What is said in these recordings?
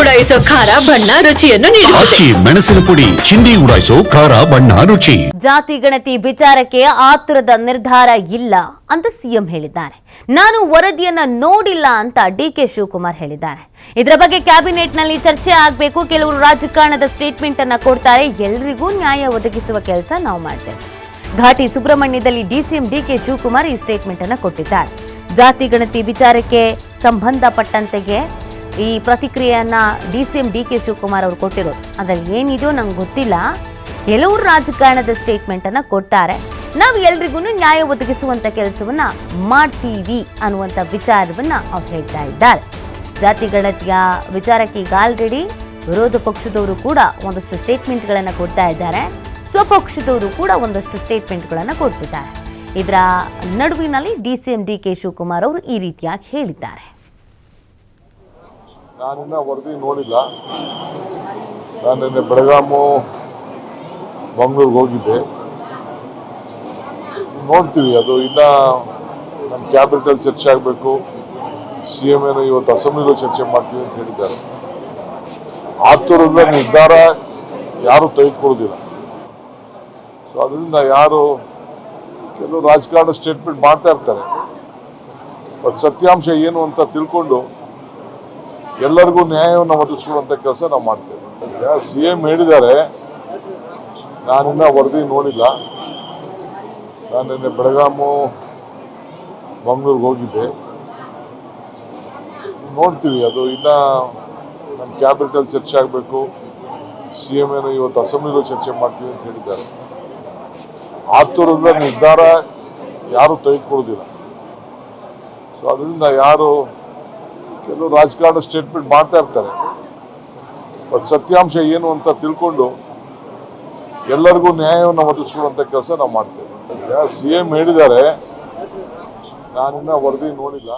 ಉಡಾಯಿಸೋ ಖಾರ ಬಣ್ಣ ರುಚಿಯನ್ನು ನೀಡುತ್ತದೆ. ಮೆಣಸಿನ ಪುಡಿ ಚಿಂದಿ ಉಡಾಯಿಸೋ ಖಾರ ಬಣ್ಣ ರುಚಿ. ಜಾತಿ ಗಣತಿ ವಿಚಾರಕ್ಕೆ ಆತುರದ ನಿರ್ಧಾರ ಇಲ್ಲ ಅಂತ ಸಿಎಂ ಹೇಳಿದ್ದಾರೆ. ನಾನು ವರದಿಯನ್ನ ನೋಡಿಲ್ಲ ಅಂತ ಡಿಕೆ ಶಿವಕುಮಾರ್ ಹೇಳಿದ್ದಾರೆ. ಇದರ ಬಗ್ಗೆ ಕ್ಯಾಬಿನೆಟ್ನಲ್ಲಿ ಚರ್ಚೆ ಆಗಬೇಕು. ಕೆಲವರು ರಾಜಕಾರಣದ ಸ್ಟೇಟ್ಮೆಂಟ್ ಅನ್ನ ಕೊಡ್ತಾರೆ. ಎಲ್ಲರಿಗೂ ನ್ಯಾಯ ಒದಗಿಸುವ ಕೆಲಸ ನಾವು ಮಾಡ್ತೇವೆ. ಘಾಟಿ ಸುಬ್ರಹ್ಮಣ್ಯದಲ್ಲಿ ಡಿಸಿಎಂ ಡಿಕೆ ಶಿವಕುಮಾರ್ ಈ ಸ್ಟೇಟ್ಮೆಂಟ್ ಅನ್ನ ಕೊಟ್ಟಿದ್ದಾರೆ. ಜಾತಿ ಗಣತಿ ವಿಚಾರಕ್ಕೆ ಸಂಬಂಧಪಟ್ಟಂತೆಗೆ ಈ ಪ್ರತಿಕ್ರಿಯೆಯನ್ನ ಡಿಸಿಎಂ ಡಿಕೆ ಶಿವಕುಮಾರ್ ಅವರು ಕೊಟ್ಟಿರೋದು. ಅದ್ರಲ್ಲಿ ಏನಿದೆಯೋ ನಂಗೆ ಗೊತ್ತಿಲ್ಲ. ಕೆಲವರು ರಾಜಕಾರಣದ ಸ್ಟೇಟ್ಮೆಂಟ್ ಅನ್ನ ಕೊಡ್ತಾರೆ. ನಾವು ಎಲ್ರಿಗೂ ನ್ಯಾಯ ಒದಗಿಸುವಂತ ಕೆಲಸವನ್ನ ಮಾಡ್ತೀವಿ ಅನ್ನುವಂಥ ವಿಚಾರವನ್ನ ಅವ್ರು ಹೇಳ್ತಾ ಇದ್ದಾರೆ. ಜಾತಿ ಗಣತಿಯ ವಿಚಾರಕ್ಕೆ ಈಗ ಆಲ್ರೆಡಿ ವಿರೋಧ ಪಕ್ಷದವರು ಕೂಡ ಒಂದಷ್ಟು ಸ್ಟೇಟ್ಮೆಂಟ್ಗಳನ್ನು ಕೊಡ್ತಾ ಇದ್ದಾರೆ. ಸ್ವಪಕ್ಷದವರು ಕೂಡ ಒಂದಷ್ಟು ಸ್ಟೇಟ್ಮೆಂಟ್ಗಳನ್ನು ಕೊಡ್ತಿದ್ದಾರೆ. ಇದರ ನಡುವಿನಲ್ಲಿ ಡಿಸಿಎಂ ಡಿಕೆ ಶಿವಕುಮಾರ್ ಅವರು ಈ ರೀತಿಯಾಗಿ ಹೇಳಿದ್ದಾರೆ. ನಾನಿನ್ನ ವರದಿ ನೋಡಿಲ್ಲ. ನಾನು ನಿನ್ನೆ ಬೆಳಗಾಮು ಮಂಗಳೂರಿಗೆ ಹೋಗಿದ್ದೆ. ನೋಡ್ತೀವಿ, ಅದು ಇನ್ನ ನಮ್ಮ ಕ್ಯಾಬಿನೆಟಲ್ಲಿ ಚರ್ಚೆ ಆಗಬೇಕು. CM ಏನೋ ಇವತ್ತು ಅಸೆಂಬ್ಲಿಲೂ ಚರ್ಚೆ ಮಾಡ್ತೀವಿ ಅಂತ ಹೇಳಿದ್ದಾರೆ. ಆತುರದ ನಿರ್ಧಾರ ಯಾರು ತೆಗೆದುಕೊಳ್ಳೋದಿಲ್ಲ. ಸೊ ಅದರಿಂದ ಯಾರು ಕೆಲವು ರಾಜಕಾರಣ ಸ್ಟೇಟ್ಮೆಂಟ್ ಮಾಡ್ತಾ ಇರ್ತಾರೆ. ಬಟ್ ಸತ್ಯಾಂಶ ಏನು ಅಂತ ತಿಳ್ಕೊಂಡು ಎಲ್ಲರಿಗೂ ನ್ಯಾಯವನ್ನು ಒದಗಿಸ್ಕೊಳ್ಳುವಂಥ ಕೆಲಸ ನಾವು ಮಾಡ್ತೇವೆ. ಈಗ CM ಹೇಳಿದ್ದಾರೆ, ನಾನಿನ್ನ ವರದಿ ನೋಡಿಲ್ಲ. ನಾನು ನಿನ್ನೆ ಬೆಳಗಾಮು ಮಂಗಳೂರಿಗೆ ಹೋಗಿದ್ದೆ. ನೋಡ್ತೀವಿ, ಅದು ಇನ್ನ ನಮ್ಮ ಕ್ಯಾಬಿನೆಟಲ್ಲಿ ಚರ್ಚೆ ಆಗಬೇಕು. CM ಏನೋ ಇವತ್ತು ಅಸೆಂಬ್ಲಿಲೂ ಚರ್ಚೆ ಮಾಡ್ತೀವಿ ಅಂತ ಹೇಳಿದ್ದಾರೆ. ಆತುರದ ನಿರ್ಧಾರ ಯಾರು ತೆಗೆದುಕೊಳ್ಳೋದಿಲ್ಲ. ಸೊ ಅದರಿಂದ ಯಾರು ಕೆಲವು ರಾಜಕಾರಣ ಸ್ಟೇಟ್ಮೆಂಟ್ ಮಾಡ್ತಾ ಇರ್ತಾರೆ. ಬಟ್ ಸತ್ಯಾಂಶ ಏನು ಅಂತ ತಿಳ್ಕೊಂಡು ಎಲ್ಲರಿಗೂ ನ್ಯಾಯವನ್ನು ಒದಗಿಸ್ಕೊಳ್ಳುವಂಥ ಕೆಲಸ ನಾವು ಮಾಡ್ತೇವೆ. ಈಗ CM ಹೇಳಿದ್ದಾರೆ, ನಾನಿನ್ನ ವರದಿ ನೋಡಿಲ್ಲ.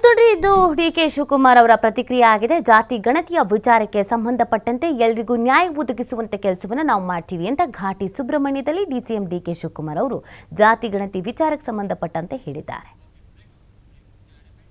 ನೋಡಿ, ಇದು ಡಿಕೆ ಶಿವಕುಮಾರ್ ಅವರ ಪ್ರತಿಕ್ರಿಯೆ ಆಗಿದೆ. ಜಾತಿ ಗಣತಿಯ ವಿಚಾರಕ್ಕೆ ಸಂಬಂಧಪಟ್ಟಂತೆ ಎಲ್ರಿಗೂ ನ್ಯಾಯ ಒದಗಿಸುವಂತ ಕೆಲಸವನ್ನು ನಾವು ಮಾಡ್ತೀವಿ ಅಂತ ಘಾಟಿ ಸುಬ್ರಹ್ಮಣ್ಯದಲ್ಲಿ ಡಿಸಿಎಂ ಡಿಕೆ ಶಿವಕುಮಾರ್ ಅವರು ಜಾತಿ ಗಣತಿ ವಿಚಾರಕ್ಕೆ ಸಂಬಂಧಪಟ್ಟಂತೆ ಹೇಳಿದ್ದಾರೆ.